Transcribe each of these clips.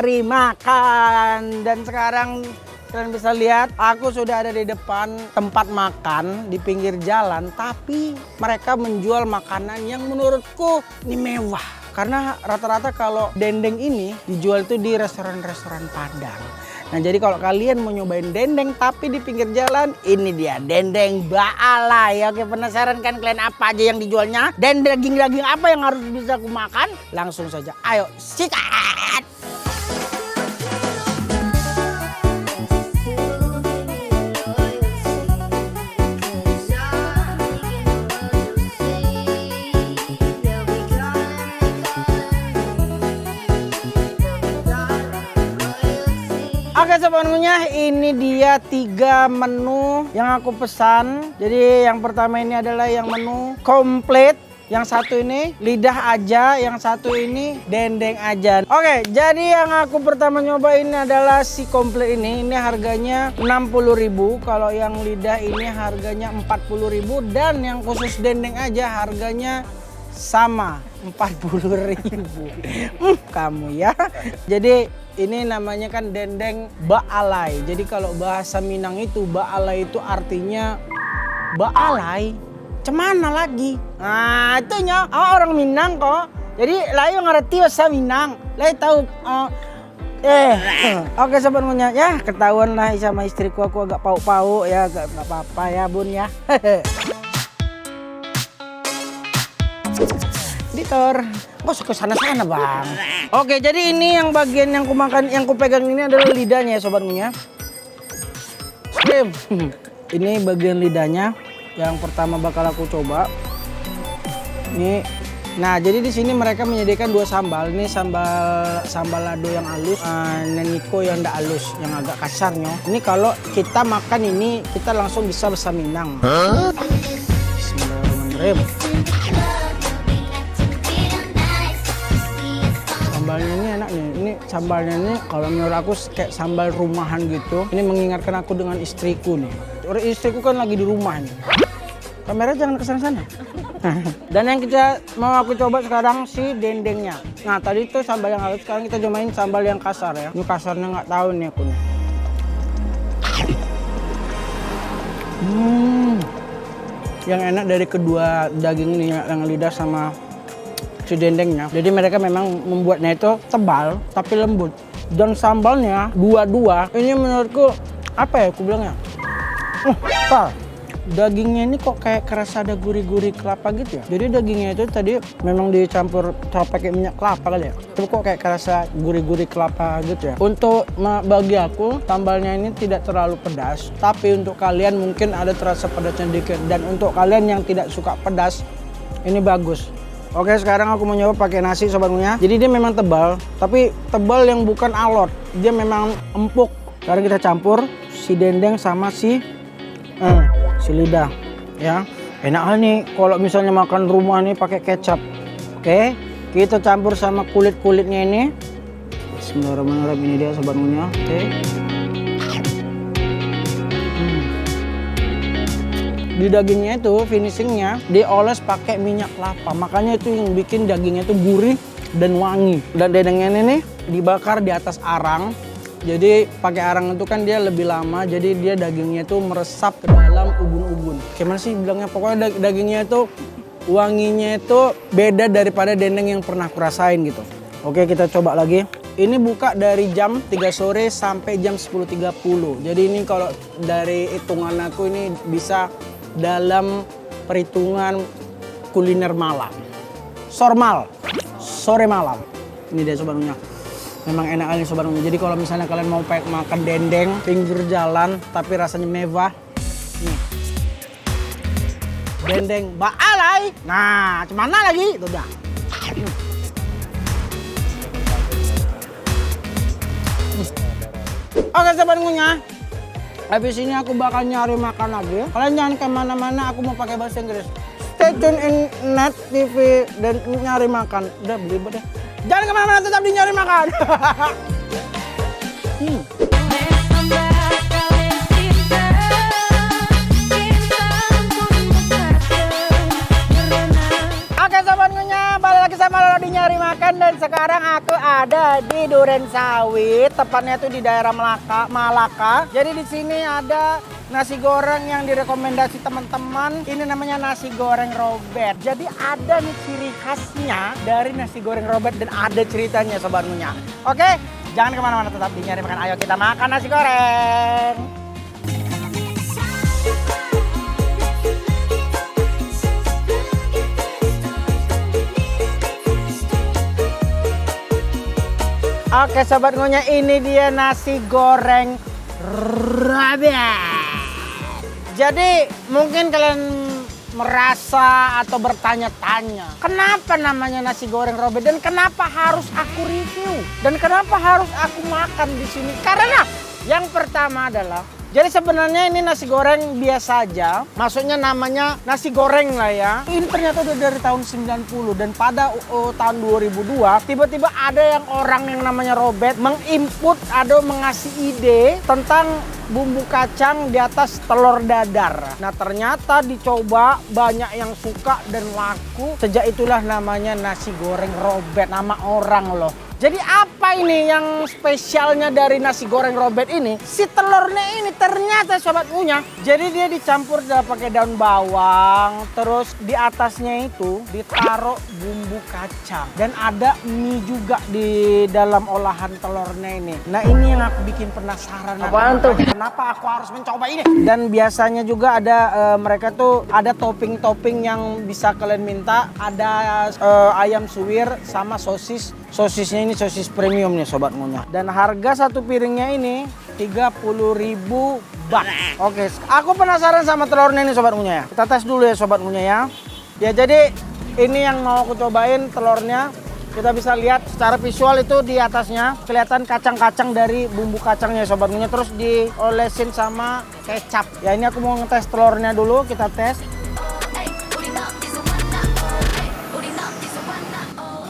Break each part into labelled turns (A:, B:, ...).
A: nyari makan. Dan sekarang kalian bisa lihat aku sudah ada di depan tempat makan di pinggir jalan, tapi mereka menjual makanan yang menurutku ini mewah. Karena rata-rata kalau dendeng ini dijual tuh di restoran-restoran Padang. Nah, jadi kalau kalian mau nyobain dendeng tapi di pinggir jalan, ini dia dendeng Baalai. Oke, penasaran kan kalian apa aja yang dijualnya? Dan daging-daging apa yang harus bisa aku makan? Langsung saja, ayo sikat! Oke sobat menunya, ini dia 3 menu yang aku pesan. Jadi yang pertama ini adalah yang menu komplit. Yang satu ini lidah aja, yang satu ini dendeng aja. Oke, jadi yang aku pertama nyoba ini adalah si komplit ini. Ini harganya 60.000. Kalau yang lidah ini harganya 40.000. Dan yang khusus dendeng aja harganya sama 40.000. Kamu ya. Jadi ini namanya kan dendeng Baalai. Jadi kalau bahasa Minang itu Baalai itu artinya baalai. Cemana lagi? Nah, itunya orang Minang kok. Jadi layu ngerti bahasa Minang. Layu tahu oke sobat munya ya, ketahuan lah sama istriku aku agak pau-pau ya, agak nggak apa-apa ya Bun ya. Editor, kok suka sana-sana bang. Oke, jadi ini yang bagian yang kumakan, yang kupegang ini adalah lidahnya ya sobatnya. Ini bagian lidahnya yang pertama bakal aku coba. Ini, nah jadi di sini mereka menyediakan 2 sambal. Ini sambal lado yang halus, neniko yang tidak halus, yang agak kasarnya. Ini kalau kita makan ini kita langsung bisa bahasa Minang. Bismillahirrahmanirrahim. Sambalnya ini enak nih. Ini sambalnya ini kalau menurut aku kayak sambal rumahan gitu. Ini mengingatkan aku dengan istriku nih. Istriku kan lagi di rumah nih. Kamera jangan kesana-sana. Dan yang kita mau aku coba sekarang si dendengnya. Nah tadi itu sambal yang halus, sekarang kita cobain sambal yang kasar ya. Ini kasarnya nggak tahu nih aku nih. Yang enak dari kedua daging ini, yang lidah sama si dendengnya. Jadi mereka memang membuatnya itu tebal tapi lembut. Dan sambalnya dua-dua ini menurutku apa ya aku bilangnya? Dagingnya ini kok kayak kerasa ada gurih-gurih kelapa gitu ya. Jadi dagingnya itu tadi memang dicampur pakai minyak kelapa kali ya. Tapi kok kayak kerasa gurih-gurih kelapa gitu ya. Untuk bagi aku sambalnya ini tidak terlalu pedas. Tapi untuk kalian mungkin ada terasa pedasnya dikit. Dan untuk kalian yang tidak suka pedas, ini bagus. Oke, sekarang aku mau nyoba pakai nasi sobatnya. Jadi dia memang tebal, tapi tebal yang bukan alot. Dia memang empuk. Sekarang kita campur si dendeng sama si lidah ya. Enak nih kalau misalnya makan rumah nih pakai kecap. Oke, kita campur sama kulit-kulitnya ini. Bismillahirrahmanirrahim, ini dia sobatnya. Oke. Di dagingnya itu finishingnya dioles pakai minyak kelapa, makanya itu yang bikin dagingnya itu gurih dan wangi. Dan dendengnya ini dibakar di atas arang, jadi pakai arang itu kan dia lebih lama, jadi dia dagingnya itu meresap ke dalam ubun-ubun. Gimana sih bilangnya, pokoknya dagingnya itu wanginya itu beda daripada dendeng yang pernah aku rasain gitu. Oke, kita coba lagi. Ini buka dari jam 3 sore sampai jam 10.30. Jadi ini kalau dari hitungan aku ini bisa dalam perhitungan kuliner malam. Sormal, sore malam. Ini dia sobatnya. Memang enak kali sobatnya. Jadi kalau misalnya kalian mau makan dendeng pinggir jalan tapi rasanya mewah, nih. Dendeng Baalai. Nah, cuman lagi itu dah. Oke sobatnya. Habis ini aku bakal nyari makan lagi. Kalian jangan kemana-mana, aku mau pakai bahasa Inggris. Stay tune in Net TV dan nyari makan. Udah beli deh. Jangan kemana-mana, tetap di nyari makan. Oke sobat ngunyah, balik lagi sama Lolo di nyari makan. Dan sekarang aku ada di Duren Durensawit, tepatnya itu di daerah Malaka. Jadi di sini ada nasi goreng yang direkomendasi teman-teman. Ini namanya nasi goreng Robert. Jadi ada nih ciri khasnya dari nasi goreng Robert dan ada ceritanya Sobat Ngunyah. Oke, jangan kemana-mana, tetap di Nyari Makan. Ayo kita makan nasi goreng. Oke Sobat Ngunyah, ini dia nasi goreng Robert. Jadi mungkin kalian merasa atau bertanya-tanya, kenapa namanya nasi goreng Robert dan kenapa harus aku review dan kenapa harus aku makan di sini? Karena yang pertama adalah, jadi sebenarnya ini nasi goreng biasa aja, maksudnya namanya nasi goreng lah ya. Ini ternyata udah dari tahun 90 dan pada tahun 2002 tiba-tiba ada yang orang yang namanya Robert menginput atau mengasih ide tentang bumbu kacang di atas telur dadar. Nah ternyata dicoba, banyak yang suka dan laku. Sejak itulah namanya nasi goreng Robert, nama orang loh. Jadi apa ini yang spesialnya dari nasi goreng Robert ini? Si telurnya ini ternyata Sobat Ngunyah, jadi dia dicampur pakai daun bawang, terus di atasnya itu ditaruh bumbu kacang dan ada mie juga di dalam olahan telurnya ini. Nah ini yang aku bikin penasaran. Apaan tuh? Kenapa aku harus mencoba ini? Dan biasanya juga ada mereka tuh ada topping-topping yang bisa kalian minta. Ada ayam suwir sama sosis. Sosisnya ini sosis premium nih Sobat Ngunyah. Dan harga satu piringnya ini 30.000 baht. Oke, aku penasaran sama telurnya ini Sobat Ngunyah ya. Kita tes dulu ya Sobat Ngunyah ya. Ya jadi ini yang mau aku cobain telurnya. Kita bisa lihat secara visual itu di atasnya kelihatan kacang-kacang dari bumbu kacangnya Sobat Ngunyah. Terus diolesin sama kecap. Ya ini aku mau ngetes telurnya dulu, kita tes.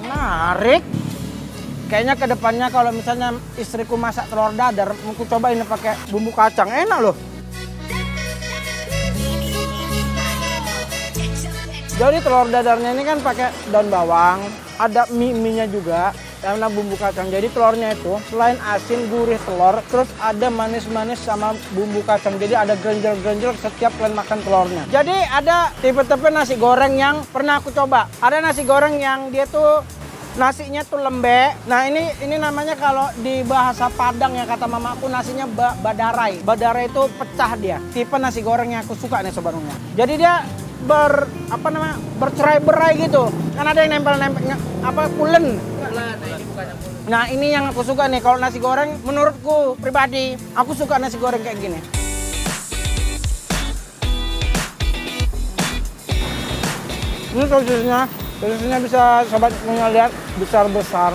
A: Menarik. Kayaknya kedepannya kalau misalnya istriku masak telur dadar, aku coba ini pakai bumbu kacang, enak loh. Jadi telur dadarnya ini kan pakai daun bawang, ada mie-nya juga, karena bumbu kacang. Jadi telurnya itu selain asin, gurih telur, terus ada manis-manis sama bumbu kacang. Jadi ada grenjel-grenjel setiap kalian makan telurnya. Jadi ada tipe-tipe nasi goreng yang pernah aku coba. Ada nasi goreng yang dia tuh nasinya tuh lembek. Nah ini namanya kalau di bahasa Padang ya kata mamaku nasinya badarai. Badarai itu pecah dia. Tipe nasi goreng yang aku suka nih Sobat Ngunyah. Jadi dia bercerai-berai gitu. Kan ada yang nempel-nempel pulen. Nah ini yang aku suka nih kalau nasi goreng menurutku pribadi. Aku suka nasi goreng kayak gini. Ini sosisnya bisa Sobat Ngunyah lihat besar-besar.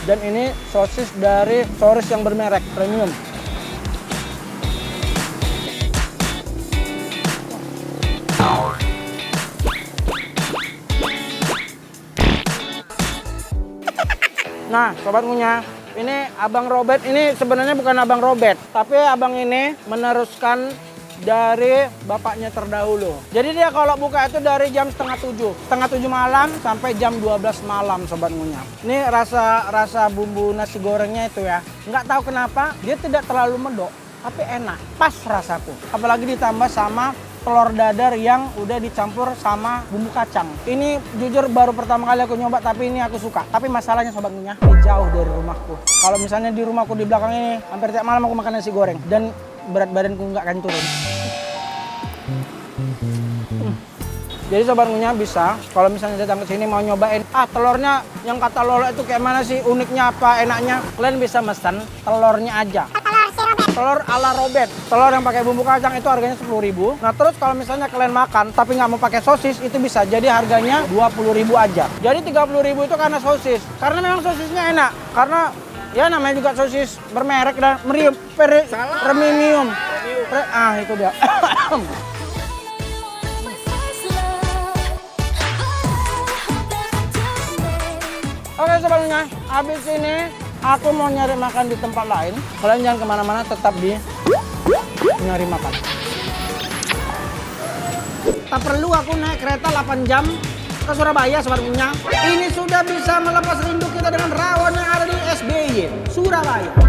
A: Dan ini sosis dari Soris yang bermerek premium. Nah Sobat Ngunyah, ini Abang Robert ini sebenarnya bukan Abang Robert, tapi abang ini meneruskan dari bapaknya terdahulu. Jadi dia kalau buka itu dari jam setengah 7 malam sampai jam 12 malam Sobat Ngunyah. Ini rasa bumbu nasi gorengnya itu ya, nggak tahu kenapa dia tidak terlalu medok, tapi enak, pas rasaku. Apalagi ditambah sama telur dadar yang udah dicampur sama bumbu kacang. Ini jujur baru pertama kali aku nyoba, tapi ini aku suka. Tapi masalahnya Sobat Ngunyah, ini jauh dari rumahku. Kalau misalnya di rumahku di belakang ini, hampir tiap malam aku makan nasi goreng. Dan berat badanku nggak akan turun. Jadi Sobat Ngunyah bisa, kalau misalnya datang ke sini mau nyobain, telurnya yang kata Lola itu kayak mana sih, uniknya apa, enaknya, kalian bisa mesen telurnya aja. Telur ala Robert, telur yang pakai bumbu kacang itu harganya 10.000. Nah terus kalau misalnya kalian makan tapi nggak mau pakai sosis, itu bisa jadi harganya 20.000 aja. Jadi 30.000 itu karena sosis, karena memang sosisnya enak, karena ya namanya juga sosis bermerek dan premium. Itu dia. Oke Sobat Ngunyah, habis ini aku mau nyari makan di tempat lain. Kalian jangan kemana-mana, tetap di Nyari Makan. Tak perlu aku naik kereta 8 jam ke Surabaya Sobat Ngunyah. Ini sudah bisa melepas rindu kita dengan rawon yang ada di SBY. Himalaya.